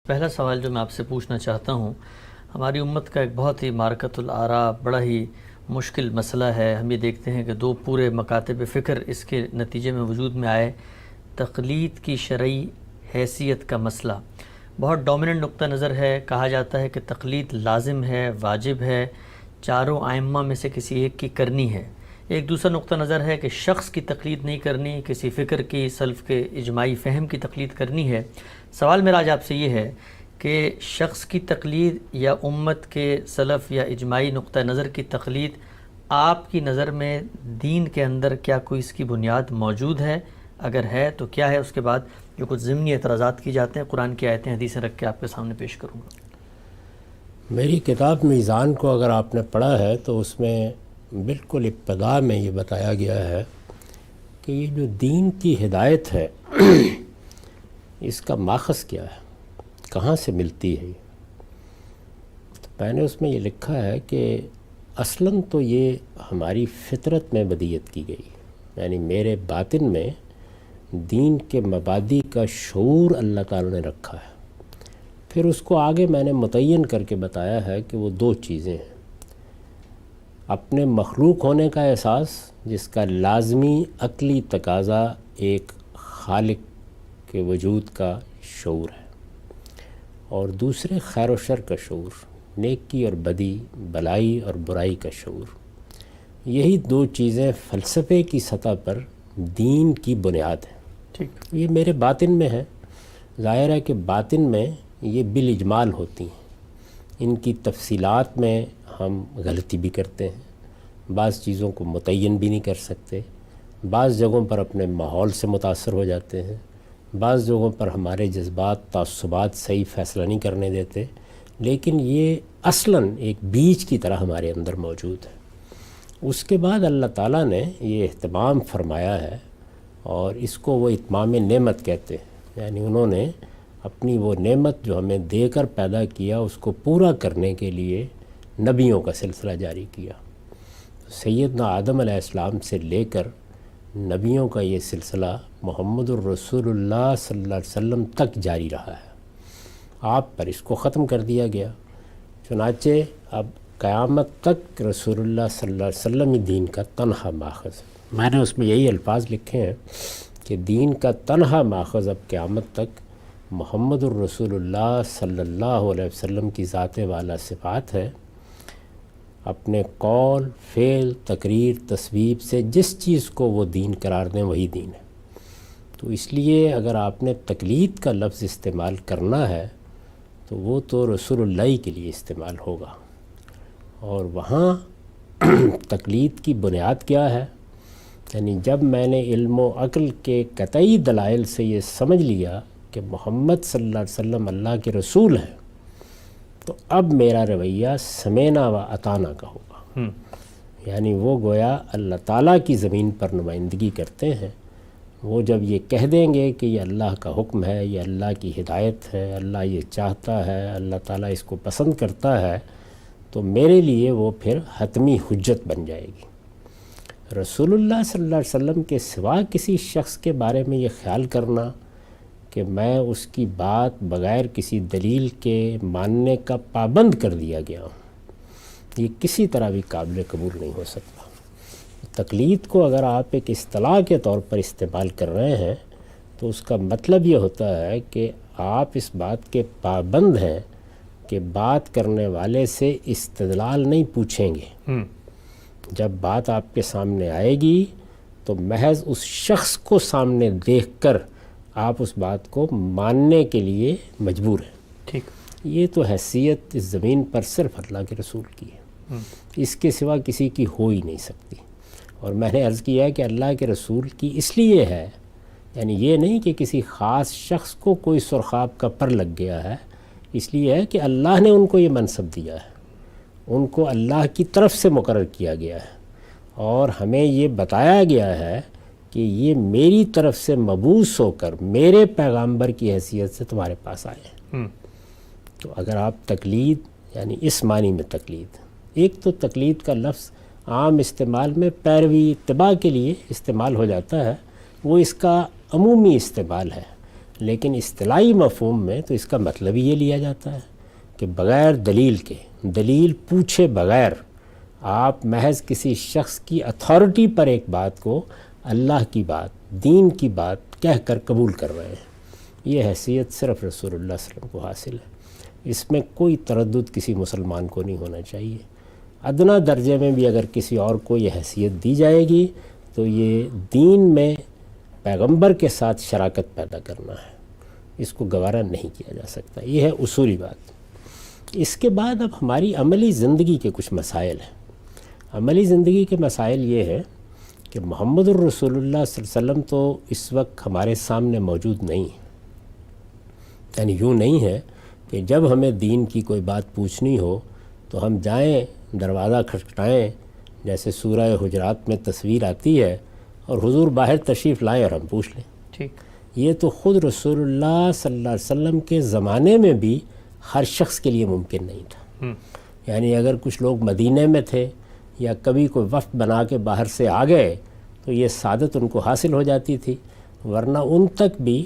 پہلا سوال جو میں آپ سے پوچھنا چاہتا ہوں، ہماری امت کا ایک بہت ہی معرکۃ الآراء بڑا ہی مشکل مسئلہ ہے۔ ہم یہ دیکھتے ہیں کہ دو پورے مکاتب فکر اس کے نتیجے میں وجود میں آئے۔ تقلید کی شرعی حیثیت کا مسئلہ بہت ڈومیننٹ نقطہ نظر ہے۔ کہا جاتا ہے کہ تقلید لازم ہے، واجب ہے، چاروں ائمہ میں سے کسی ایک کی کرنی ہے۔ ایک دوسرا نقطہ نظر ہے کہ شخص کی تقلید نہیں کرنی، کسی فکر کی، سلف کے اجماعی فہم کی تقلید کرنی ہے۔ سوال میرا آج آپ سے یہ ہے کہ شخص کی تقلید یا امت کے سلف یا اجماعی نقطہ نظر کی تقلید آپ کی نظر میں دین کے اندر کیا کوئی اس کی بنیاد موجود ہے؟ اگر ہے تو کیا ہے؟ اس کے بعد جو کچھ ضمنی اعتراضات کی جاتے ہیں قرآن کی آیتیں حدیثیں رکھ کے آپ کے سامنے پیش کروں گا۔ میری کتاب میزان کو اگر آپ نے پڑھا ہے تو اس میں بالکل ابتدا میں یہ بتایا گیا ہے کہ یہ جو دین کی ہدایت ہے اس کا ماخذ کیا ہے، کہاں سے ملتی ہے۔ تو میں نے اس میں یہ لکھا ہے کہ اصلاً تو یہ ہماری فطرت میں بدیت کی گئی، یعنی میرے باطن میں دین کے مبادی کا شعور اللہ تعالی نے رکھا ہے۔ پھر اس کو آگے میں نے متعین کر کے بتایا ہے کہ وہ دو چیزیں ہیں: اپنے مخلوق ہونے کا احساس، جس کا لازمی عقلی تقاضا ایک خالق کے وجود کا شعور ہے، اور دوسرے خیر و شر کا شعور، نیکی اور بدی، بلائی اور برائی کا شعور۔ یہی دو چیزیں فلسفے کی سطح پر دین کی بنیاد ہیں۔ ٹھیک، یہ میرے باطن میں ہے۔ ظاہر ہے کہ باطن میں یہ بالاجمال ہوتی ہیں، ان کی تفصیلات میں ہم غلطی بھی کرتے ہیں، بعض چیزوں کو متعین بھی نہیں کر سکتے، بعض جگہوں پر اپنے ماحول سے متاثر ہو جاتے ہیں، بعض جگہوں پر ہمارے جذبات، تعصبات صحیح فیصلہ نہیں کرنے دیتے، لیکن یہ اصلاً ایک بیج کی طرح ہمارے اندر موجود ہے۔ اس کے بعد اللہ تعالیٰ نے یہ اہتمام فرمایا ہے، اور اس کو وہ اتمام نعمت کہتے ہیں، یعنی انہوں نے اپنی وہ نعمت جو ہمیں دے کر پیدا کیا اس کو پورا کرنے کے لیے نبیوں کا سلسلہ جاری کیا۔ سیدنا آدم علیہ السلام سے لے کر نبیوں کا یہ سلسلہ محمد الرسول اللہ صلی اللہ علیہ وسلم تک جاری رہا ہے۔ آپ پر اس کو ختم کر دیا گیا، چنانچہ اب قیامت تک رسول اللہ صلی اللہ علیہ وسلم ہی دین کا تنہا ماخذ ہے۔ میں نے اس میں یہی الفاظ لکھے ہیں کہ دین کا تنہا ماخذ اب قیامت تک محمد الرسول اللہ صلی اللہ علیہ وسلم کی ذات والا صفات ہے۔ اپنے قول، فعل، تقریر، تصویب سے جس چیز کو وہ دین قرار دیں وہی دین ہے۔ تو اس لیے اگر آپ نے تقلید کا لفظ استعمال کرنا ہے تو وہ تو رسول اللہ کے لیے استعمال ہوگا، اور وہاں تقلید کی بنیاد کیا ہے؟ یعنی جب میں نے علم و عقل کے قطعی دلائل سے یہ سمجھ لیا کہ محمد صلی اللہ علیہ وسلم اللہ کے رسول ہیں، تو اب میرا رویہ سمینا و اطانا کا ہوگا۔ یعنی وہ گویا اللہ تعالیٰ کی زمین پر نمائندگی کرتے ہیں۔ وہ جب یہ کہہ دیں گے کہ یہ اللہ کا حکم ہے، یہ اللہ کی ہدایت ہے، اللہ یہ چاہتا ہے، اللہ تعالیٰ اس کو پسند کرتا ہے، تو میرے لیے وہ پھر حتمی حجت بن جائے گی۔ رسول اللہ صلی اللہ علیہ وسلم کے سوا کسی شخص کے بارے میں یہ خیال کرنا کہ میں اس کی بات بغیر کسی دلیل کے ماننے کا پابند کر دیا گیا ہوں، یہ کسی طرح بھی قابل قبول نہیں ہو سکتا۔ تقلید کو اگر آپ ایک اصطلاح کے طور پر استعمال کر رہے ہیں تو اس کا مطلب یہ ہوتا ہے کہ آپ اس بات کے پابند ہیں کہ بات کرنے والے سے استدلال نہیں پوچھیں گے۔ جب بات آپ کے سامنے آئے گی تو محض اس شخص کو سامنے دیکھ کر آپ اس بات کو ماننے کے لیے مجبور ہیں۔ ٹھیک، یہ تو حیثیت اس زمین پر صرف اللہ کے رسول کی ہے، اس کے سوا کسی کی ہو ہی نہیں سکتی۔ اور میں نے عرض کیا کہ اللہ کے رسول کی اس لیے ہے، یعنی یہ نہیں کہ کسی خاص شخص کو کوئی سرخاب کا پر لگ گیا ہے، اس لیے ہے کہ اللہ نے ان کو یہ منصب دیا ہے، ان کو اللہ کی طرف سے مقرر کیا گیا ہے، اور ہمیں یہ بتایا گیا ہے کہ یہ میری طرف سے مبعوث ہو کر میرے پیغامبر کی حیثیت سے تمہارے پاس آئے ہیں۔ تو اگر آپ تقلید، یعنی اس معنی میں تقلید، ایک تو تقلید کا لفظ عام استعمال میں پیروی، اتباع کے لیے استعمال ہو جاتا ہے، وہ اس کا عمومی استعمال ہے۔ لیکن اصطلاحی مفہوم میں تو اس کا مطلب ہی یہ لیا جاتا ہے کہ بغیر دلیل کے، دلیل پوچھے بغیر آپ محض کسی شخص کی اتھارٹی پر ایک بات کو اللہ کی بات، دین کی بات کہہ کر قبول کر رہے ہیں۔ یہ حیثیت صرف رسول اللہ صلی اللہ علیہ وسلم کو حاصل ہے، اس میں کوئی تردد کسی مسلمان کو نہیں ہونا چاہیے۔ ادنا درجے میں بھی اگر کسی اور کو یہ حیثیت دی جائے گی تو یہ دین میں پیغمبر کے ساتھ شراکت پیدا کرنا ہے، اس کو گوارا نہیں کیا جا سکتا۔ یہ ہے اصولی بات۔ اس کے بعد اب ہماری عملی زندگی کے کچھ مسائل ہیں۔ عملی زندگی کے مسائل یہ ہے کہ محمد الرسول اللہ صلی اللہ علیہ وسلم تو اس وقت ہمارے سامنے موجود نہیں ہے، یعنی یوں نہیں ہے کہ جب ہمیں دین کی کوئی بات پوچھنی ہو تو ہم جائیں، دروازہ کھٹکھٹائیں، جیسے سورہ حجرات میں تصویر آتی ہے، اور حضور باہر تشریف لائیں اور ہم پوچھ لیں۔ ٹھیک، یہ تو خود رسول اللہ صلی اللہ علیہ وسلم کے زمانے میں بھی ہر شخص کے لیے ممکن نہیں تھا۔ یعنی اگر کچھ لوگ مدینے میں تھے یا کبھی کوئی وفد بنا کے باہر سے آ گئے تو یہ سعادت ان کو حاصل ہو جاتی تھی، ورنہ ان تک بھی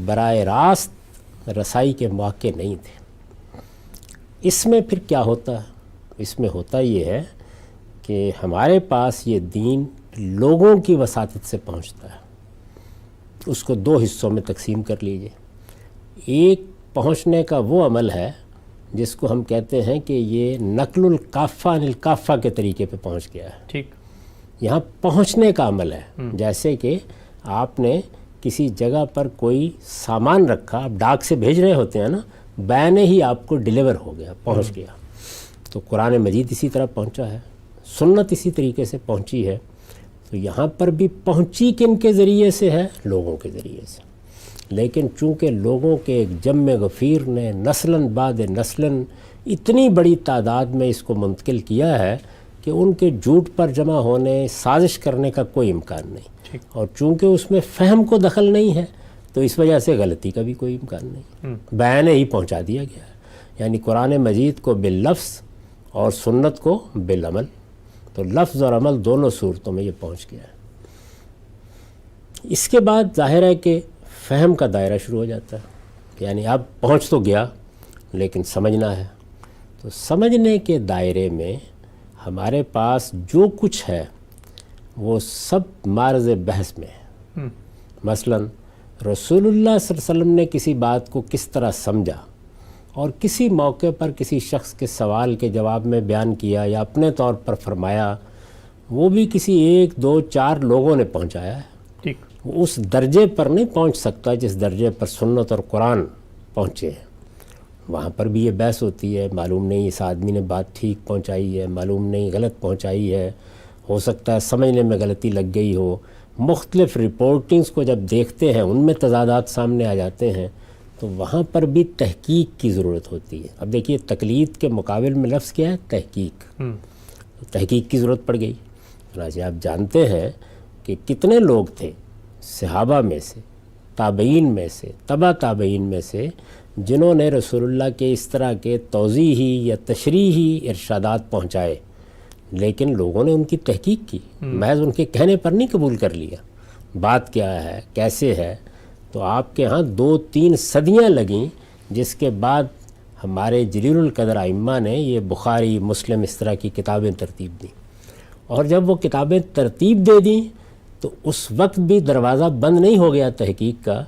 براہ راست رسائی کے مواقع نہیں تھے۔ اس میں پھر کیا ہوتا ہے؟ اس میں ہوتا یہ ہے کہ ہمارے پاس یہ دین لوگوں کی وساطت سے پہنچتا ہے۔ اس کو دو حصوں میں تقسیم کر لیجئے۔ ایک پہنچنے کا وہ عمل ہے جس کو ہم کہتے ہیں کہ یہ نقل الکافہ عن الکافہ کے طریقے پہ پہنچ گیا ہے۔ ٹھیک، یہاں پہنچنے کا عمل ہے، جیسے کہ آپ نے کسی جگہ پر کوئی سامان رکھا، آپ ڈاک سے بھیج رہے ہوتے ہیں نا، بیان ہی آپ کو ڈیلیور ہو گیا، پہنچ گیا۔ تو قرآن مجید اسی طرح پہنچا ہے، سنت اسی طریقے سے پہنچی ہے۔ تو یہاں پر بھی پہنچی کن کے ذریعے سے ہے؟ لوگوں کے ذریعے سے۔ لیکن چونکہ لوگوں کے ایک جم غفیر نے نسلاً بعد نسلاً اتنی بڑی تعداد میں اس کو منتقل کیا ہے کہ ان کے جھوٹ پر جمع ہونے، سازش کرنے کا کوئی امکان نہیں، اور چونکہ اس میں فہم کو دخل نہیں ہے تو اس وجہ سے غلطی کا بھی کوئی امکان نہیں، بیان ہی پہنچا دیا گیا ہے۔ یعنی قرآن مجید کو باللفظ اور سنت کو بالعمل، تو لفظ اور عمل دونوں صورتوں میں یہ پہنچ گیا ہے۔ اس کے بعد ظاہر ہے کہ فہم کا دائرہ شروع ہو جاتا ہے، یعنی اب پہنچ تو گیا لیکن سمجھنا ہے۔ تو سمجھنے کے دائرے میں ہمارے پاس جو کچھ ہے وہ سب معرض بحث میں ہے۔ مثلا رسول اللہ صلی اللہ علیہ وسلم نے کسی بات کو کس طرح سمجھا اور کسی موقع پر کسی شخص کے سوال کے جواب میں بیان کیا یا اپنے طور پر فرمایا، وہ بھی کسی ایک دو چار لوگوں نے پہنچایا ہے۔ ٹھیک، وہ اس درجے پر نہیں پہنچ سکتا جس درجے پر سنت اور قرآن پہنچے ہیں۔ وہاں پر بھی یہ بحث ہوتی ہے، معلوم نہیں اس آدمی نے بات ٹھیک پہنچائی ہے، معلوم نہیں غلط پہنچائی ہے، ہو سکتا ہے سمجھنے میں غلطی لگ گئی ہو۔ مختلف رپورٹنگز کو جب دیکھتے ہیں ان میں تضادات سامنے آ جاتے ہیں، تو وہاں پر بھی تحقیق کی ضرورت ہوتی ہے۔ اب دیکھیے تقلید کے مقابل میں لفظ کیا ہے؟ تحقیق۔ تحقیق کی ضرورت پڑ گئی۔ چنانچہ آپ جانتے ہیں کہ کتنے لوگ تھے صحابہ میں سے، تابعین میں سے، تبع تابعین میں سے، جنہوں نے رسول اللہ کے اس طرح کے توضیحی یا تشریحی ارشادات پہنچائے، لیکن لوگوں نے ان کی تحقیق کی، محض ان کے کہنے پر نہیں قبول کر لیا۔ بات کیا ہے، کیسے ہے؟ تو آپ کے ہاں 2-3 صدیاں لگیں، جس کے بعد ہمارے جلیل القدر ائمہ نے یہ بخاری، مسلم، اس طرح کی کتابیں ترتیب دیں، اور جب وہ کتابیں ترتیب دے دیں تو اس وقت بھی دروازہ بند نہیں ہو گیا تحقیق کا،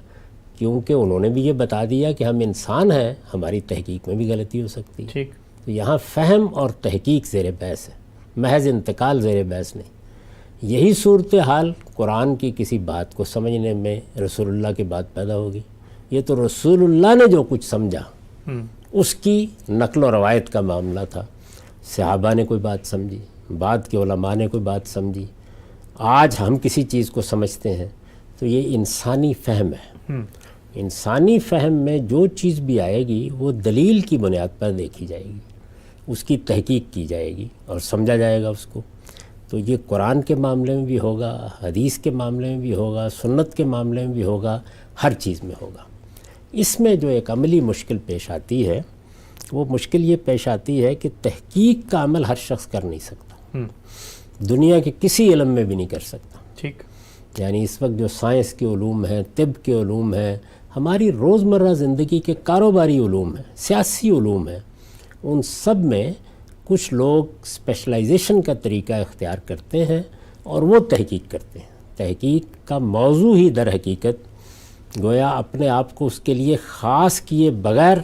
کیونکہ انہوں نے بھی یہ بتا دیا کہ ہم انسان ہیں، ہماری تحقیق میں بھی غلطی ہو سکتی ہے۔ ٹھیک، تو یہاں فہم اور تحقیق زیر بحث ہے، محض انتقال زیر بحث نہیں۔ یہی صورتحال قرآن کی کسی بات کو سمجھنے میں رسول اللہ کی بات پیدا ہوگی۔ یہ تو رسول اللہ نے جو کچھ سمجھا اس کی نقل و روایت کا معاملہ تھا۔ صحابہ نے کوئی بات سمجھی، بعد کے علماء نے کوئی بات سمجھی، آج ہم کسی چیز کو سمجھتے ہیں، تو یہ انسانی فہم ہے۔ انسانی فہم میں جو چیز بھی آئے گی وہ دلیل کی بنیاد پر دیکھی جائے گی، اس کی تحقیق کی جائے گی اور سمجھا جائے گا اس کو۔ تو یہ قرآن کے معاملے میں بھی ہوگا، حدیث کے معاملے میں بھی ہوگا، سنت کے معاملے میں بھی ہوگا، ہر چیز میں ہوگا۔ اس میں جو ایک عملی مشکل پیش آتی ہے، وہ مشکل یہ پیش آتی ہے کہ تحقیق کا عمل ہر شخص کر نہیں سکتا، دنیا کے کسی علم میں بھی نہیں کر سکتا۔ ٹھیک، یعنی اس وقت جو سائنس کے علوم ہیں، طب کے علوم ہیں، ہماری روزمرہ زندگی کے کاروباری علوم ہیں، سیاسی علوم ہیں، ان سب میں کچھ لوگ اسپیشلائزیشن کا طریقہ اختیار کرتے ہیں اور وہ تحقیق کرتے ہیں۔ تحقیق کا موضوع ہی در حقیقت گویا اپنے آپ کو اس کے لیے خاص کیے بغیر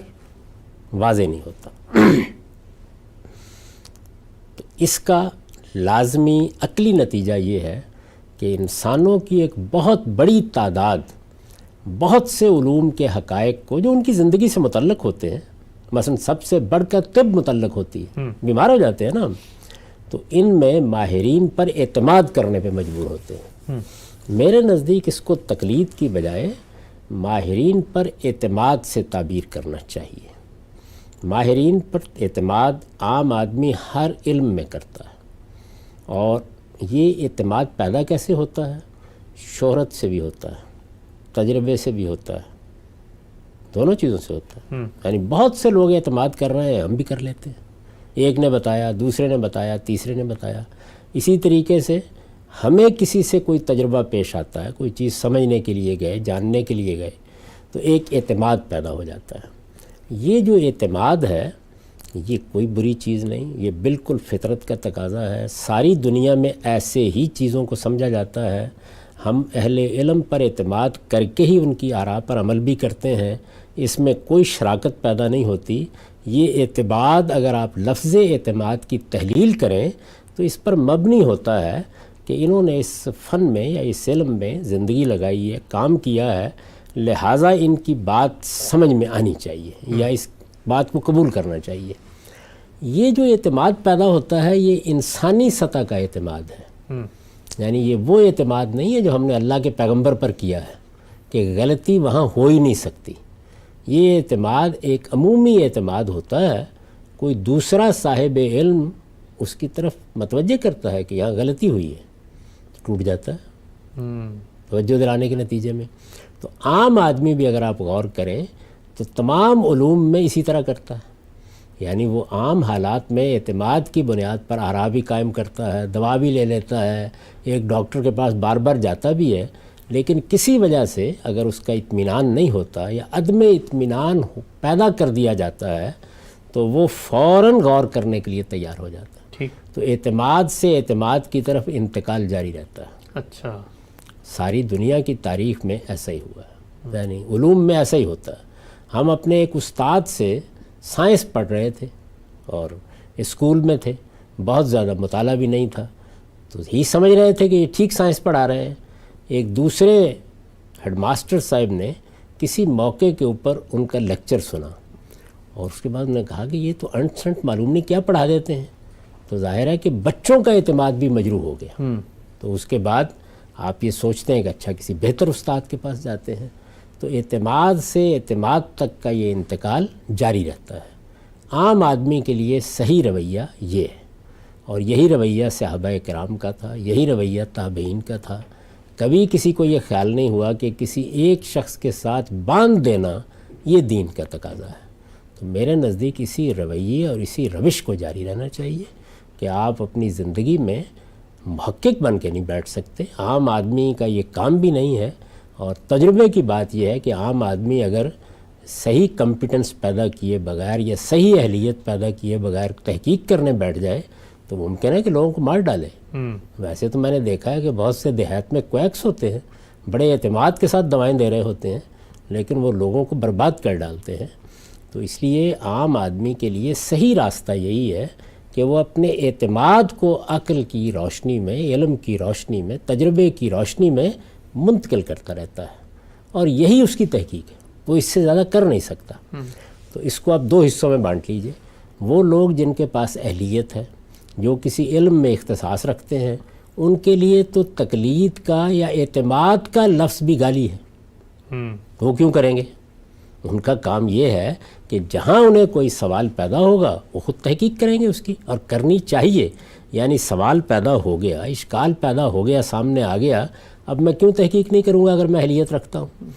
واضح نہیں ہوتا۔ تو اس کا لازمی عقلی نتیجہ یہ ہے کہ انسانوں کی ایک بہت بڑی تعداد بہت سے علوم کے حقائق کو جو ان کی زندگی سے متعلق ہوتے ہیں، مثلا سب سے بڑھ کر طب متعلق ہوتی ہے، بیمار ہو جاتے ہیں نا ہم، تو ان میں ماہرین پر اعتماد کرنے پہ مجبور ہوتے ہیں۔ میرے نزدیک اس کو تقلید کی بجائے ماہرین پر اعتماد سے تعبیر کرنا چاہیے۔ ماہرین پر اعتماد عام آدمی ہر علم میں کرتا ہے، اور یہ اعتماد پیدا کیسے ہوتا ہے؟ شہرت سے بھی ہوتا ہے، تجربے سے بھی ہوتا ہے، دونوں چیزوں سے ہوتا ہے۔ یعنی بہت سے لوگ اعتماد کر رہے ہیں، ہم بھی کر لیتے ہیں، ایک نے بتایا، دوسرے نے بتایا، تیسرے نے بتایا۔ اسی طریقے سے ہمیں کسی سے کوئی تجربہ پیش آتا ہے، کوئی چیز سمجھنے کے لیے گئے، جاننے کے لیے گئے، تو ایک اعتماد پیدا ہو جاتا ہے۔ یہ جو اعتماد ہے یہ کوئی بری چیز نہیں، یہ بالکل فطرت کا تقاضا ہے۔ ساری دنیا میں ایسے ہی چیزوں کو سمجھا جاتا ہے، ہم اہل علم پر اعتماد کر کے ہی ان کی آراء پر عمل بھی کرتے ہیں، اس میں کوئی شراکت پیدا نہیں ہوتی۔ یہ اعتماد اگر آپ لفظ اعتماد کی تحلیل کریں تو اس پر مبنی ہوتا ہے کہ انہوں نے اس فن میں یا اس علم میں زندگی لگائی ہے، کام کیا ہے، لہٰذا ان کی بات سمجھ میں آنی چاہیے یا اس بات کو قبول کرنا چاہیے۔ یہ جو اعتماد پیدا ہوتا ہے یہ انسانی سطح کا اعتماد ہے، یعنی یہ وہ اعتماد نہیں ہے جو ہم نے اللہ کے پیغمبر پر کیا ہے کہ غلطی وہاں ہو ہی نہیں سکتی۔ یہ اعتماد ایک عمومی اعتماد ہوتا ہے، کوئی دوسرا صاحب علم اس کی طرف متوجہ کرتا ہے کہ یہاں غلطی ہوئی ہے، ٹوٹ جاتا ہے توجہ دلانے کے نتیجے میں۔ تو عام آدمی بھی اگر آپ غور کریں تو تمام علوم میں اسی طرح کرتا ہے، یعنی وہ عام حالات میں اعتماد کی بنیاد پر آراء بھی قائم کرتا ہے، دوا بھی لے لیتا ہے، ایک ڈاکٹر کے پاس بار بار جاتا بھی ہے، لیکن کسی وجہ سے اگر اس کا اطمینان نہیں ہوتا یا عدم اطمینان پیدا کر دیا جاتا ہے تو وہ فوراً غور کرنے کے لیے تیار ہو جاتا ہے۔ تو اعتماد سے اعتماد کی طرف انتقال جاری رہتا ہے۔ اچھا، ساری دنیا کی تاریخ میں ایسا ہی ہوا ہے، یعنی علوم میں ایسا ہی ہوتا ہے۔ ہم اپنے ایک استاد سے سائنس پڑھ رہے تھے اور اسکول میں تھے، بہت زیادہ مطالعہ بھی نہیں تھا، تو یہی سمجھ رہے تھے کہ یہ ٹھیک سائنس پڑھا رہے ہیں۔ ایک دوسرے ہیڈ ماسٹر صاحب نے کسی موقع کے اوپر ان کا لیکچر سنا اور اس کے بعد انہوں نے کہا کہ یہ تو انٹ سنٹ معلوم نہیں کیا پڑھا دیتے ہیں، تو ظاہر ہے کہ بچوں کا اعتماد بھی مجروح ہو گیا۔ تو اس کے بعد آپ یہ سوچتے ہیں کہ اچھا کسی بہتر استاد کے پاس جاتے ہیں۔ تو اعتماد سے اعتماد تک کا یہ انتقال جاری رہتا ہے۔ عام آدمی کے لیے صحیح رویہ یہ ہے، اور یہی رویہ صحابہ کرام کا تھا، یہی رویہ تابعین کا تھا۔ کبھی کسی کو یہ خیال نہیں ہوا کہ کسی ایک شخص کے ساتھ باندھ دینا یہ دین کا تقاضا ہے۔ تو میرے نزدیک اسی رویے اور اسی روش کو جاری رہنا چاہیے کہ آپ اپنی زندگی میں محقق بن کے نہیں بیٹھ سکتے، عام آدمی کا یہ کام بھی نہیں ہے۔ اور تجربے کی بات یہ ہے کہ عام آدمی اگر صحیح کمپیٹنس پیدا کیے بغیر یا صحیح اہلیت پیدا کیے بغیر تحقیق کرنے بیٹھ جائے تو ممکن ہے کہ لوگوں کو مار ڈالے۔ ویسے تو میں نے دیکھا ہے کہ بہت سے دیہات میں کویکس ہوتے ہیں، بڑے اعتماد کے ساتھ دوائیں دے رہے ہوتے ہیں، لیکن وہ لوگوں کو برباد کر ڈالتے ہیں۔ تو اس لیے عام آدمی کے لیے صحیح راستہ یہی ہے کہ وہ اپنے اعتماد کو عقل کی روشنی میں، علم کی روشنی میں، تجربے کی روشنی میں منتقل کرتا رہتا ہے، اور یہی اس کی تحقیق ہے، وہ اس سے زیادہ کر نہیں سکتا۔ تو اس کو آپ دو حصوں میں بانٹ لیجئے۔ وہ لوگ جن کے پاس اہلیت ہے، جو کسی علم میں اختصاص رکھتے ہیں، ان کے لیے تو تقلید کا یا اعتماد کا لفظ بھی گالی ہے۔ وہ کیوں کریں گے؟ ان کا کام یہ ہے کہ جہاں انہیں کوئی سوال پیدا ہوگا وہ خود تحقیق کریں گے اس کی، اور کرنی چاہیے۔ یعنی سوال پیدا ہو گیا، اشکال پیدا ہو گیا، سامنے آ گیا، اب میں کیوں تحقیق نہیں کروں گا اگر میں اہلیت رکھتا ہوں؟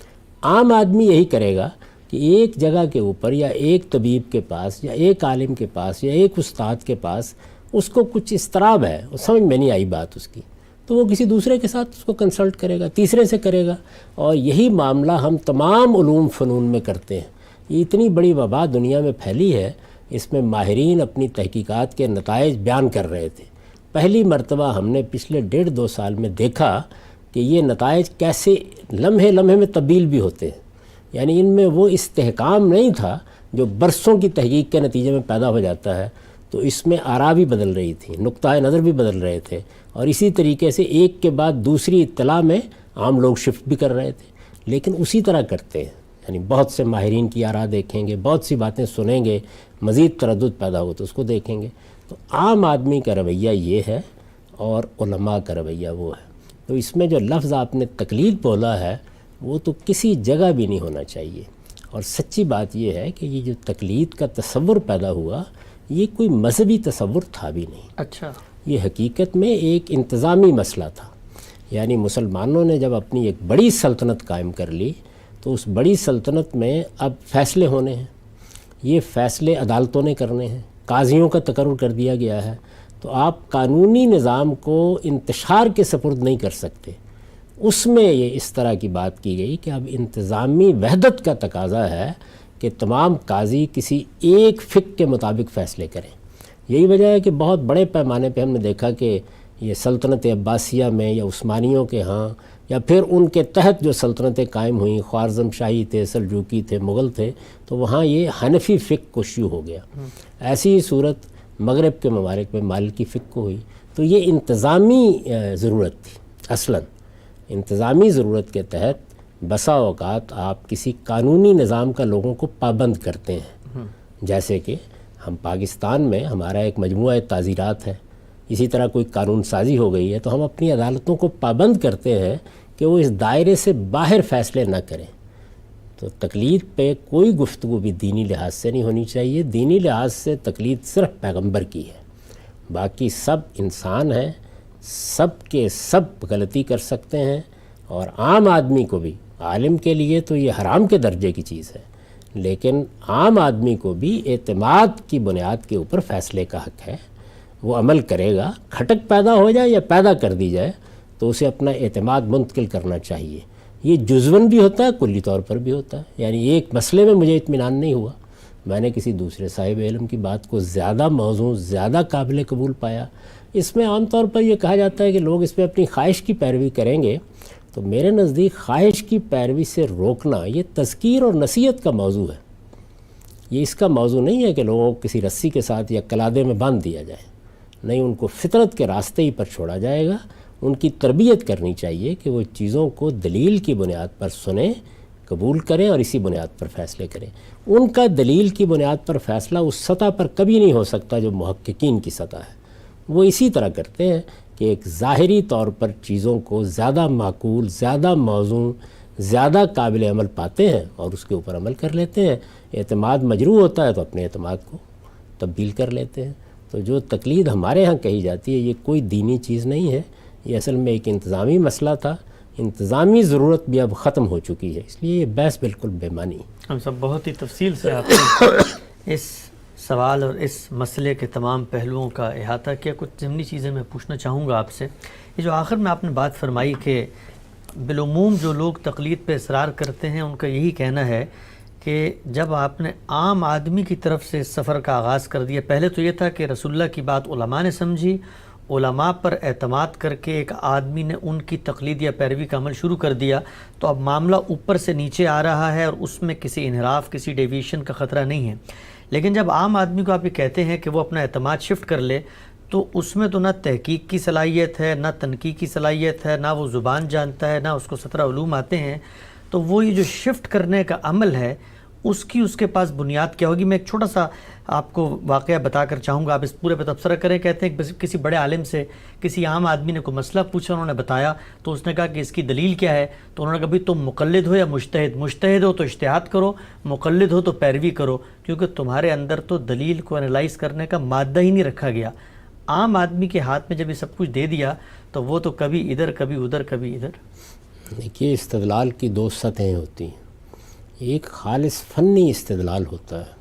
عام آدمی یہی کرے گا کہ ایک جگہ کے اوپر یا ایک طبیب کے پاس یا ایک عالم کے پاس یا ایک استاد کے پاس اس کو کچھ اضطراب ہے، وہ سمجھ میں نہیں آئی بات اس کی، تو وہ کسی دوسرے کے ساتھ اس کو کنسلٹ کرے گا، تیسرے سے کرے گا، اور یہی معاملہ ہم تمام علوم فنون میں کرتے ہیں۔ یہ اتنی بڑی وبا دنیا میں پھیلی ہے، اس میں ماہرین اپنی تحقیقات کے نتائج بیان کر رہے تھے۔ پہلی مرتبہ ہم نے پچھلے 1.5-2 سال میں دیکھا کہ یہ نتائج کیسے لمحے لمحے میں تبدیل بھی ہوتے ہیں، یعنی ان میں وہ استحکام نہیں تھا جو برسوں کی تحقیق کے نتیجے میں پیدا ہو جاتا ہے، تو اس میں آراء بھی بدل رہی تھی، نقطۂ نظر بھی بدل رہے تھے، اور اسی طریقے سے ایک کے بعد دوسری اطلاع میں عام لوگ شفٹ بھی کر رہے تھے۔ لیکن اسی طرح کرتے ہیں، یعنی بہت سے ماہرین کی آراء دیکھیں گے، بہت سی باتیں سنیں گے، مزید تردد پیدا ہو تو اس کو دیکھیں گے۔ تو عام آدمی کا رویہ یہ ہے اور علماء کا رویہ وہ ہے۔ تو اس میں جو لفظ آپ نے تقلید بولا ہے وہ تو کسی جگہ بھی نہیں ہونا چاہیے، اور سچی بات یہ ہے کہ یہ جو تقلید کا تصور پیدا ہوا یہ کوئی مذہبی تصور تھا بھی نہیں۔ اچھا، یہ حقیقت میں ایک انتظامی مسئلہ تھا، یعنی مسلمانوں نے جب اپنی ایک بڑی سلطنت قائم کر لی تو اس بڑی سلطنت میں اب فیصلے ہونے ہیں، یہ فیصلے عدالتوں نے کرنے ہیں، قاضیوں کا تقرر کر دیا گیا ہے، تو آپ قانونی نظام کو انتشار کے سپرد نہیں کر سکتے۔ اس میں یہ اس طرح کی بات کی گئی کہ اب انتظامی وحدت کا تقاضا ہے کہ تمام قاضی کسی ایک فقہ کے مطابق فیصلے کریں۔ یہی وجہ ہے کہ بہت بڑے پیمانے پہ ہم نے دیکھا کہ یہ سلطنت عباسیہ میں یا عثمانیوں کے ہاں یا پھر ان کے تحت جو سلطنتیں قائم ہوئیں، خوارزم شاہی تھے، سلجوقی تھے، مغل تھے، تو وہاں یہ حنفی فقہ کو شیوع ہو گیا۔ ایسی ہی صورت مغرب کے ممالک میں مالکی فقہ کو ہوئی۔ تو یہ انتظامی ضرورت تھی، اصلاً انتظامی ضرورت کے تحت بسا اوقات آپ کسی قانونی نظام کا لوگوں کو پابند کرتے ہیں، جیسے کہ ہم پاکستان میں ہمارا ایک مجموعہ تعزیرات ہے، اسی طرح کوئی قانون سازی ہو گئی ہے تو ہم اپنی عدالتوں کو پابند کرتے ہیں کہ وہ اس دائرے سے باہر فیصلے نہ کریں۔ تو تقلید پہ کوئی گفتگو بھی دینی لحاظ سے نہیں ہونی چاہیے۔ دینی لحاظ سے تقلید صرف پیغمبر کی ہے، باقی سب انسان ہیں، سب کے سب غلطی کر سکتے ہیں، اور عام آدمی کو بھی، عالم کے لیے تو یہ حرام کے درجے کی چیز ہے، لیکن عام آدمی کو بھی اعتماد کی بنیاد کے اوپر فیصلے کا حق ہے۔ وہ عمل کرے گا، کھٹک پیدا ہو جائے یا پیدا کر دی جائے تو اسے اپنا اعتماد منتقل کرنا چاہیے۔ یہ جزون بھی ہوتا ہے، کلی طور پر بھی ہوتا ہے، یعنی ایک مسئلے میں مجھے اطمینان نہیں ہوا، میں نے کسی دوسرے صاحب علم کی بات کو زیادہ موزوں، زیادہ قابل قبول پایا۔ اس میں عام طور پر یہ کہا جاتا ہے کہ لوگ اس میں اپنی خواہش کی پیروی کریں گے، تو میرے نزدیک خواہش کی پیروی سے روکنا یہ تذکیر اور نصیحت کا موضوع ہے۔ یہ اس کا موضوع نہیں ہے کہ لوگوں کو کسی رسی کے ساتھ یا کلادے میں باندھ دیا جائے، نہیں، ان کو فطرت کے راستے ہی پر چھوڑا جائے گا۔ ان کی تربیت کرنی چاہیے کہ وہ چیزوں کو دلیل کی بنیاد پر سنیں، قبول کریں اور اسی بنیاد پر فیصلے کریں۔ ان کا دلیل کی بنیاد پر فیصلہ اس سطح پر کبھی نہیں ہو سکتا جو محققین کی سطح ہے۔ وہ اسی طرح کرتے ہیں کہ ایک ظاہری طور پر چیزوں کو زیادہ معقول، زیادہ موزوں، زیادہ قابل عمل پاتے ہیں اور اس کے اوپر عمل کر لیتے ہیں۔ اعتماد مجروح ہوتا ہے تو اپنے اعتماد کو تبدیل کر لیتے ہیں۔ تو جو تقلید ہمارے ہاں کہی جاتی ہے یہ کوئی دینی چیز نہیں ہے، یہ اصل میں ایک انتظامی مسئلہ تھا۔ انتظامی ضرورت بھی اب ختم ہو چکی ہے، اس لیے یہ بحث بالکل بے معنی۔ ہم سب بہت ہی تفصیل سے آپ نے اس سوال اور اس مسئلے کے تمام پہلوؤں کا احاطہ کیا۔ کچھ ضمنی چیزیں میں پوچھنا چاہوں گا آپ سے۔ یہ جو آخر میں آپ نے بات فرمائی کہ بالعموم جو لوگ تقلید پہ اصرار کرتے ہیں ان کا یہی کہنا ہے کہ جب آپ نے عام آدمی کی طرف سے اس سفر کا آغاز کر دیا، پہلے تو یہ تھا کہ رسول اللہ کی بات علماء نے سمجھی، علماء پر اعتماد کر کے ایک آدمی نے ان کی تقلید یا پیروی کا عمل شروع کر دیا، تو اب معاملہ اوپر سے نیچے آ رہا ہے اور اس میں کسی انحراف، کسی ڈیویشن کا خطرہ نہیں ہے۔ لیکن جب عام آدمی کو آپ یہ کہتے ہیں کہ وہ اپنا اعتماد شفٹ کر لے، تو اس میں تو نہ تحقیق کی صلاحیت ہے، نہ تنقیق کی صلاحیت ہے، نہ وہ زبان جانتا ہے، نہ اس کو 17 علوم آتے ہیں، تو وہ یہ جو شفٹ کرنے کا عمل ہے اس کے پاس بنیاد کیا ہوگی؟ میں ایک چھوٹا سا آپ کو واقعہ بتا کر چاہوں گا، آپ اس پورے پہ تبصرہ کریں۔ کہتے ہیں کہ کسی بڑے عالم سے کسی عام آدمی نے کوئی مسئلہ پوچھا، انہوں نے بتایا تو اس نے کہا کہ اس کی دلیل کیا ہے، تو انہوں نے کہا بھی تم مقلد ہو یا مجتہد؟ مجتہد ہو تو اجتہاد کرو، مقلد ہو تو پیروی کرو، کیونکہ تمہارے اندر تو دلیل کو انالائز کرنے کا مادہ ہی نہیں رکھا گیا۔ عام آدمی کے ہاتھ میں جب یہ سب کچھ دے دیا تو وہ تو کبھی ادھر کبھی ادھر کبھی ادھر۔ دیکھیے، استدلال کی دو سطحیں ہوتی ہیں، ایک خالص فنی استدلال ہوتا ہے،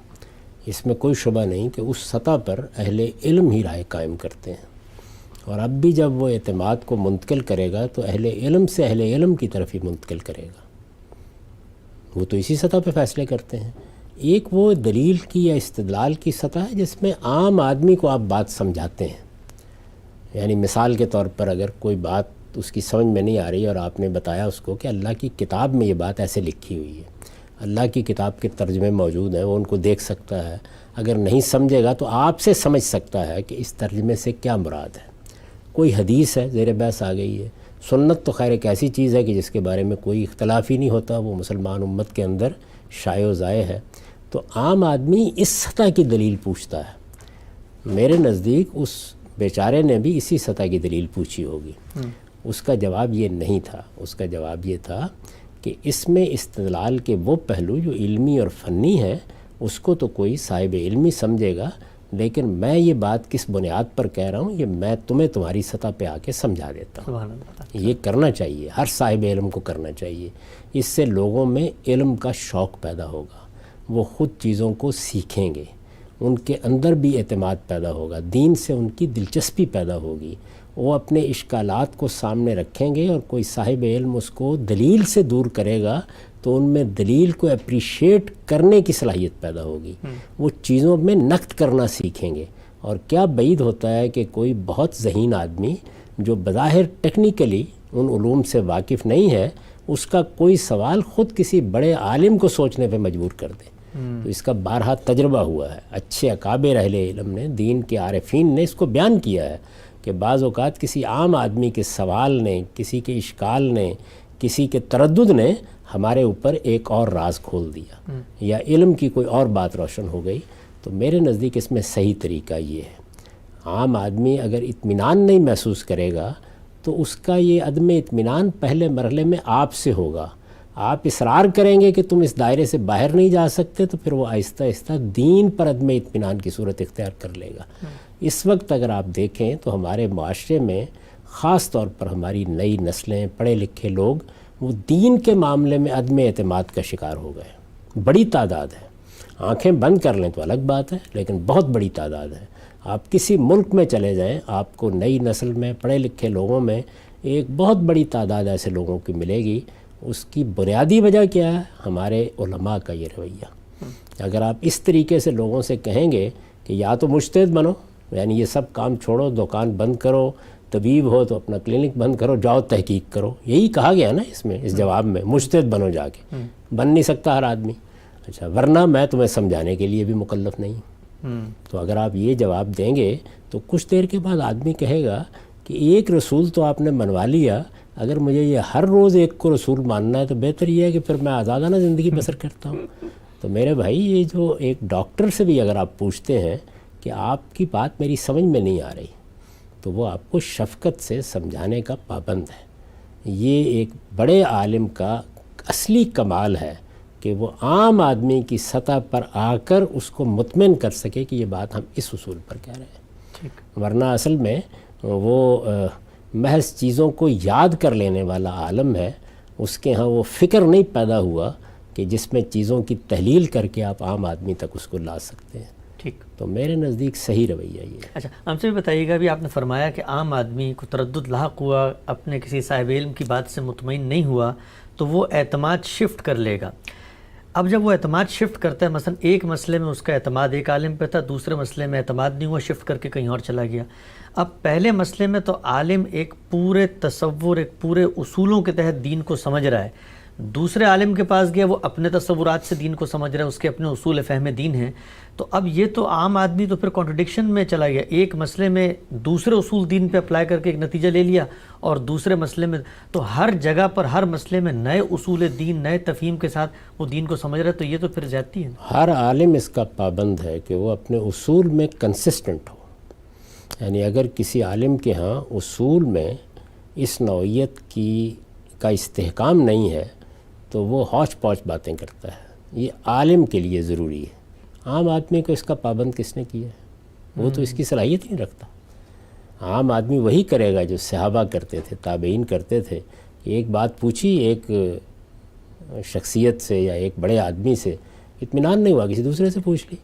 اس میں کوئی شبہ نہیں کہ اس سطح پر اہل علم ہی رائے قائم کرتے ہیں، اور اب بھی جب وہ اعتماد کو منتقل کرے گا تو اہل علم سے اہل علم کی طرف ہی منتقل کرے گا. وہ تو اسی سطح پہ فیصلے کرتے ہیں. ایک وہ دلیل کی یا استدلال کی سطح ہے جس میں عام آدمی کو آپ بات سمجھاتے ہیں. یعنی مثال کے طور پر اگر کوئی بات اس کی سمجھ میں نہیں آ رہی اور آپ نے بتایا اس کو کہ اللہ کی کتاب میں یہ بات ایسے لکھی ہوئی ہے, اللہ کی کتاب کے ترجمے موجود ہیں, وہ ان کو دیکھ سکتا ہے, اگر نہیں سمجھے گا تو آپ سے سمجھ سکتا ہے کہ اس ترجمے سے کیا مراد ہے. کوئی حدیث ہے زیر بحث آ گئی ہے, سنت تو خیر ایک ایسی چیز ہے کہ جس کے بارے میں کوئی اختلاف ہی نہیں ہوتا, وہ مسلمان امت کے اندر شائع و ضائع ہے. تو عام آدمی اس سطح کی دلیل پوچھتا ہے. میرے نزدیک اس بیچارے نے بھی اسی سطح کی دلیل پوچھی ہوگی. اس کا جواب یہ نہیں تھا. اس کا جواب یہ تھا کہ اس میں استدلال کے وہ پہلو جو علمی اور فنی ہیں اس کو تو کوئی صاحب علمی سمجھے گا, لیکن میں یہ بات کس بنیاد پر کہہ رہا ہوں یہ میں تمہیں تمہاری سطح پہ آ کے سمجھا دیتا ہوں. یہ کرنا چاہیے, ہر صاحب علم کو کرنا چاہیے. اس سے لوگوں میں علم کا شوق پیدا ہوگا, وہ خود چیزوں کو سیکھیں گے, ان کے اندر بھی اعتماد پیدا ہوگا, دین سے ان کی دلچسپی پیدا ہوگی, وہ اپنے اشکالات کو سامنے رکھیں گے اور کوئی صاحب علم اس کو دلیل سے دور کرے گا تو ان میں دلیل کو اپریشیٹ کرنے کی صلاحیت پیدا ہوگی. وہ چیزوں میں نقد کرنا سیکھیں گے. اور کیا بعید ہوتا ہے کہ کوئی بہت ذہین آدمی جو بظاہر ٹیکنیکلی ان علوم سے واقف نہیں ہے اس کا کوئی سوال خود کسی بڑے عالم کو سوچنے پہ مجبور کر دے. تو اس کا بارہا تجربہ ہوا ہے. اچھے اکابر اہل علم نے, دین کے عارفین نے اس کو بیان کیا ہے کہ بعض اوقات کسی عام آدمی کے سوال نے, کسی کے اشکال نے, کسی کے تردد نے ہمارے اوپر ایک اور راز کھول دیا یا علم کی کوئی اور بات روشن ہو گئی. تو میرے نزدیک اس میں صحیح طریقہ یہ ہے, عام آدمی اگر اطمینان نہیں محسوس کرے گا تو اس کا یہ عدم اطمینان پہلے مرحلے میں آپ سے ہوگا. آپ اصرار کریں گے کہ تم اس دائرے سے باہر نہیں جا سکتے تو پھر وہ آہستہ آہستہ دین پر عدم اطمینان کی صورت اختیار کر لے گا. اس وقت اگر آپ دیکھیں تو ہمارے معاشرے میں خاص طور پر ہماری نئی نسلیں, پڑھے لکھے لوگ, وہ دین کے معاملے میں عدم اعتماد کا شکار ہو گئے. بڑی تعداد ہے, آنکھیں بند کر لیں تو الگ بات ہے, لیکن بہت بڑی تعداد ہے. آپ کسی ملک میں چلے جائیں, آپ کو نئی نسل میں پڑھے لکھے لوگوں میں ایک بہت بڑی تعداد ایسے لوگوں کی ملے گی. اس کی بنیادی وجہ کیا ہے؟ ہمارے علماء کا یہ رویہ. اگر آپ اس طریقے سے لوگوں سے کہیں گے کہ یا تو مجتہد بنو, یعنی یہ سب کام چھوڑو, دکان بند کرو, طبیب ہو تو اپنا کلینک بند کرو, جاؤ تحقیق کرو, یہی کہا گیا نا اس میں, اس جواب میں, مجتہد بنو جا کے. بن نہیں سکتا ہر آدمی. اچھا, ورنہ میں تمہیں سمجھانے کے لیے بھی مکلف نہیں. تو اگر آپ یہ جواب دیں گے تو کچھ دیر کے بعد آدمی کہے گا کہ ایک رسول تو آپ نے منوا لیا, اگر مجھے یہ ہر روز ایک کو رسول ماننا ہے تو بہتر یہ ہے کہ پھر میں آزادانہ زندگی بسر کرتا ہوں. تو میرے بھائی, یہ جو ایک ڈاکٹر سے بھی اگر آپ پوچھتے ہیں کہ آپ کی بات میری سمجھ میں نہیں آ رہی تو وہ آپ کو شفقت سے سمجھانے کا پابند ہے. یہ ایک بڑے عالم کا اصلی کمال ہے کہ وہ عام آدمی کی سطح پر آ کر اس کو مطمئن کر سکے کہ یہ بات ہم اس اصول پر کہہ رہے ہیں. ورنہ اصل میں وہ محض چیزوں کو یاد کر لینے والا عالم ہے, اس کے ہاں وہ فکر نہیں پیدا ہوا کہ جس میں چیزوں کی تحلیل کر کے آپ عام آدمی تک اس کو لا سکتے ہیں. ٹھیک. تو میرے نزدیک صحیح رویہ یہ ہے. اچھا, ہم سے بھی بتائیے گا, بھی آپ نے فرمایا کہ عام آدمی کو تردد لاحق ہوا, اپنے کسی صاحب علم کی بات سے مطمئن نہیں ہوا تو وہ اعتماد شفٹ کر لے گا. اب جب وہ اعتماد شفٹ کرتا ہے, مثلا ایک مسئلے میں اس کا اعتماد ایک عالم پہ تھا, دوسرے مسئلے میں اعتماد نہیں ہوا, شفٹ کر کے کہیں اور چلا گیا. اب پہلے مسئلے میں تو عالم ایک پورے تصور, ایک پورے اصولوں کے تحت دین کو سمجھ رہا ہے, دوسرے عالم کے پاس گیا, وہ اپنے تصورات سے دین کو سمجھ رہا ہے, اس کے اپنے اصول فہم دین ہیں. تو اب یہ تو عام آدمی تو پھر کانٹرڈکشن میں چلا گیا. ایک مسئلے میں دوسرے اصول دین پہ اپلائی کر کے ایک نتیجہ لے لیا, اور دوسرے مسئلے میں تو ہر جگہ پر ہر مسئلے میں نئے اصول دین, نئے تفہیم کے ساتھ وہ دین کو سمجھ رہا ہے. تو یہ تو پھر زیادتی ہے. ہر عالم اس کا پابند ہے کہ وہ اپنے اصول میں کنسسٹنٹ ہو. یعنی اگر کسی عالم کے ہاں اصول میں اس نوعیت کا استحکام نہیں ہے تو وہ ہوچ پوچ باتیں کرتا ہے. یہ عالم کے لیے ضروری ہے. عام آدمی کو اس کا پابند کس نے کیا ہے؟ وہ تو اس کی صلاحیت نہیں رکھتا. عام آدمی وہی کرے گا جو صحابہ کرتے تھے, تابعین کرتے تھے. ایک بات پوچھی ایک شخصیت سے یا ایک بڑے آدمی سے, اطمینان نہیں ہوا, کسی دوسرے سے پوچھ لی.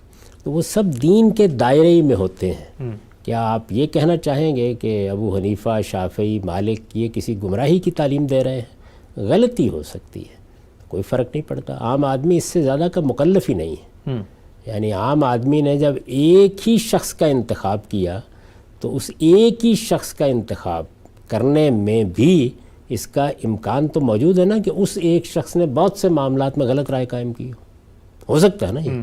تو وہ سب دین کے دائرے میں ہوتے ہیں. کیا آپ یہ کہنا چاہیں گے کہ ابو حنیفہ، شافعی، مالک یہ کسی گمراہی کی تعلیم دے رہے ہیں؟ غلطی ہو سکتی ہے، کوئی فرق نہیں پڑتا، عام آدمی اس سے زیادہ کا مکلف ہی نہیں ہے۔ یعنی عام آدمی نے جب ایک ہی شخص کا انتخاب کیا تو اس ایک ہی شخص کا انتخاب کرنے میں بھی اس کا امکان تو موجود ہے نا کہ اس ایک شخص نے بہت سے معاملات میں غلط رائے قائم کی ہو سکتا ہے نا یہ۔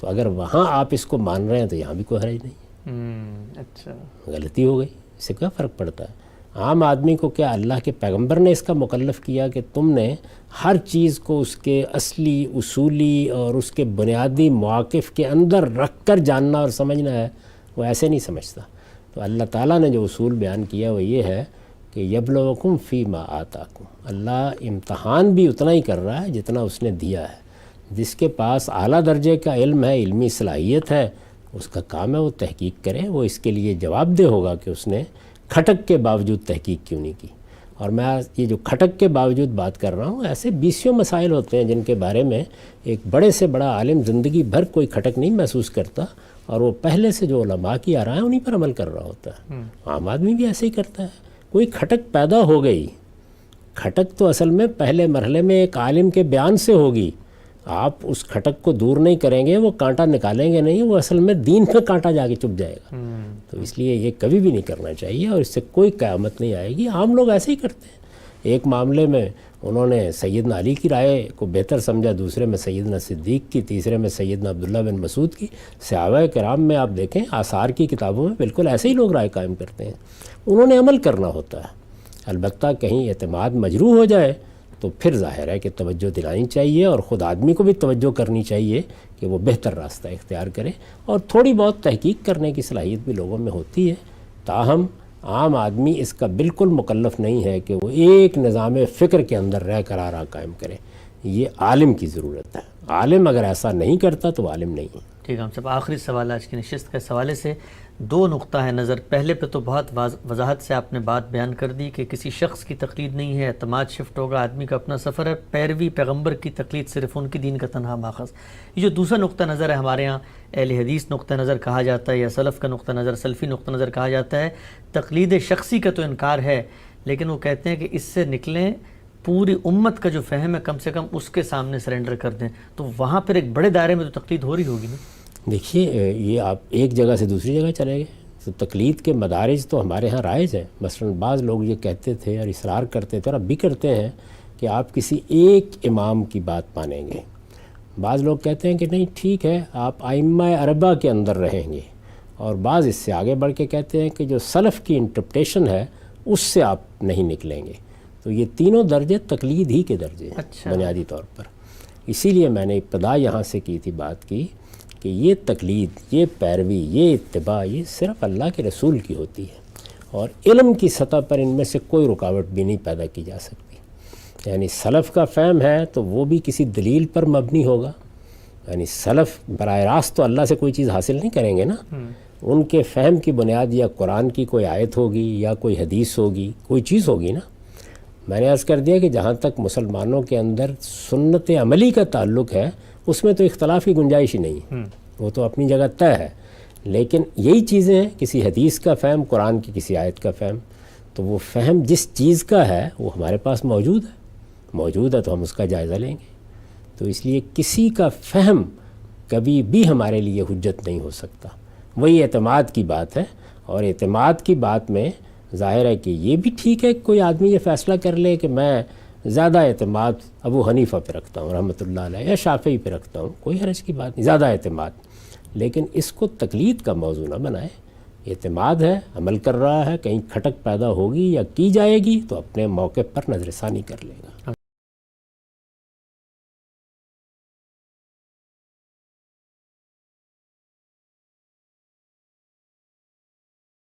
تو اگر وہاں آپ اس کو مان رہے ہیں تو یہاں بھی کوئی حرج نہیں، اچھا، غلطی ہو گئی، اس سے کیا فرق پڑتا ہے؟ عام آدمی کو کیا اللہ کے پیغمبر نے اس کا مکلف کیا کہ تم نے ہر چیز کو اس کے اصلی، اصولی اور اس کے بنیادی مواقف کے اندر رکھ کر جاننا اور سمجھنا ہے؟ وہ ایسے نہیں سمجھتا۔ تو اللہ تعالیٰ نے جو اصول بیان کیا وہ یہ ہے کہ یبلوکم فی ما آتاکم، اللہ امتحان بھی اتنا ہی کر رہا ہے جتنا اس نے دیا ہے۔ جس کے پاس اعلیٰ درجے کا علم ہے، علمی صلاحیت ہے، اس کا کام ہے وہ تحقیق کرے، وہ اس کے لیے جواب دہ ہوگا کہ اس نے کھٹک کے باوجود تحقیق کیوں نہیں کی۔ اور میں یہ جو کھٹک کے باوجود بات کر رہا ہوں، ایسے بیسیوں مسائل ہوتے ہیں جن کے بارے میں ایک بڑے سے بڑا عالم زندگی بھر کوئی کھٹک نہیں محسوس کرتا، اور وہ پہلے سے جو علماء کی آ رہا ہے انہیں پر عمل کر رہا ہوتا ہے۔ عام آدمی بھی ایسے ہی کرتا ہے۔ کوئی کھٹک پیدا ہو گئی، کھٹک تو اصل میں پہلے مرحلے میں ایک عالم کے بیان سے ہوگی، آپ اس کھٹک کو دور نہیں کریں گے، وہ کانٹا نکالیں گے نہیں، وہ اصل میں دین کا کانٹا جا کے چپ جائے گا۔ تو اس لیے یہ کبھی بھی نہیں کرنا چاہیے، اور اس سے کوئی قیامت نہیں آئے گی۔ عام لوگ ایسے ہی کرتے ہیں۔ ایک معاملے میں انہوں نے سیدنا علی کی رائے کو بہتر سمجھا، دوسرے میں سیدنا صدیق کی، تیسرے میں سیدنا عبداللہ بن مسعود کی۔ صحابہ کرام میں آپ دیکھیں، آثار کی کتابوں میں بالکل ایسے ہی لوگ رائے قائم کرتے ہیں۔ انہوں نے عمل کرنا ہوتا ہے، البتہ کہیں اعتماد مجروح ہو جائے تو پھر ظاہر ہے کہ توجہ دلانی چاہیے، اور خود آدمی کو بھی توجہ کرنی چاہیے کہ وہ بہتر راستہ اختیار کرے، اور تھوڑی بہت تحقیق کرنے کی صلاحیت بھی لوگوں میں ہوتی ہے۔ تاہم عام آدمی اس کا بالکل مکلف نہیں ہے کہ وہ ایک نظام فکر کے اندر رہ کر آرا قائم کرے۔ یہ عالم کی ضرورت ہے، عالم اگر ایسا نہیں کرتا تو عالم نہیں ہے۔ ٹھیک ہے، ہم سب آخری سوال آج کی نشست کے حوالے سے دو نقطہ ہے نظر۔ پہلے پہ تو بہت وضاحت سے آپ نے بات بیان کر دی کہ کسی شخص کی تقلید نہیں ہے، اعتماد شفٹ ہوگا، آدمی کا اپنا سفر ہے، پیروی پیغمبر کی تقلید صرف ان کی دین کا تنہا ماخذ۔ یہ جو دوسرا نقطہ نظر ہے ہمارے ہاں اہل حدیث نقطہ نظر کہا جاتا ہے، یا سلف کا نقطہ نظر، سلفی نقطہ نظر کہا جاتا ہے، تقلید شخصی کا تو انکار ہے، لیکن وہ کہتے ہیں کہ اس سے نکلیں، پوری امت کا جو فہم ہے کم سے کم اس کے سامنے سرنڈر کر دیں، تو وہاں پھر ایک بڑے دائرے میں تو تقلید ہو رہی ہوگی نا۔ دیکھیے، یہ آپ ایک جگہ سے دوسری جگہ چلے گئے تو تقلید کے مدارج تو ہمارے ہاں رائج ہیں۔ مثلا بعض لوگ یہ کہتے تھے اور اصرار کرتے تھے، اور اب بھی کرتے ہیں، کہ آپ کسی ایک امام کی بات مانیں گے۔ بعض لوگ کہتے ہیں کہ نہیں ٹھیک ہے، آپ ائمہ اربعہ کے اندر رہیں گے، اور بعض اس سے آگے بڑھ کے کہتے ہیں کہ جو سلف کی انٹرپریٹیشن ہے اس سے آپ نہیں نکلیں گے۔ تو یہ تینوں درجے تقلید ہی کے درجے ہیں بنیادی طور پر۔ اسی لیے میں نے ابتدا یہاں سے کی تھی بات کی کہ یہ تقلید، یہ پیروی، یہ اتباع، یہ صرف اللہ کے رسول کی ہوتی ہے، اور علم کی سطح پر ان میں سے کوئی رکاوٹ بھی نہیں پیدا کی جا سکتی۔ یعنی سلف کا فہم ہے تو وہ بھی کسی دلیل پر مبنی ہوگا، یعنی سلف براہ راست تو اللہ سے کوئی چیز حاصل نہیں کریں گے نا، ان کے فہم کی بنیاد یا قرآن کی کوئی آیت ہوگی یا کوئی حدیث ہوگی، کوئی چیز ہوگی نا۔ میں نے عرض کر دیا کہ جہاں تک مسلمانوں کے اندر سنت عملی کا تعلق ہے اس میں تو اختلاف کی گنجائش ہی نہیں، وہ تو اپنی جگہ طے ہے، لیکن یہی چیزیں ہیں، کسی حدیث کا فہم، قرآن کی کسی آیت کا فہم، تو وہ فہم جس چیز کا ہے وہ ہمارے پاس موجود ہے تو ہم اس کا جائزہ لیں گے۔ تو اس لیے کسی کا فہم کبھی بھی ہمارے لیے حجت نہیں ہو سکتا۔ وہی اعتماد کی بات ہے، اور اعتماد کی بات میں ظاہر ہے کہ یہ بھی ٹھیک ہے کہ کوئی آدمی یہ فیصلہ کر لے کہ میں زیادہ اعتماد ابو حنیفہ پہ رکھتا ہوں رحمۃ اللہ علیہ، یا شافعی پہ رکھتا ہوں، کوئی حرج کی بات نہیں، زیادہ اعتماد، لیکن اس کو تقلید کا موضوع نہ بنائے۔ اعتماد ہے، عمل کر رہا ہے، کہیں کھٹک پیدا ہوگی یا کی جائے گی تو اپنے موقع پر نظر ثانی کر لے گا۔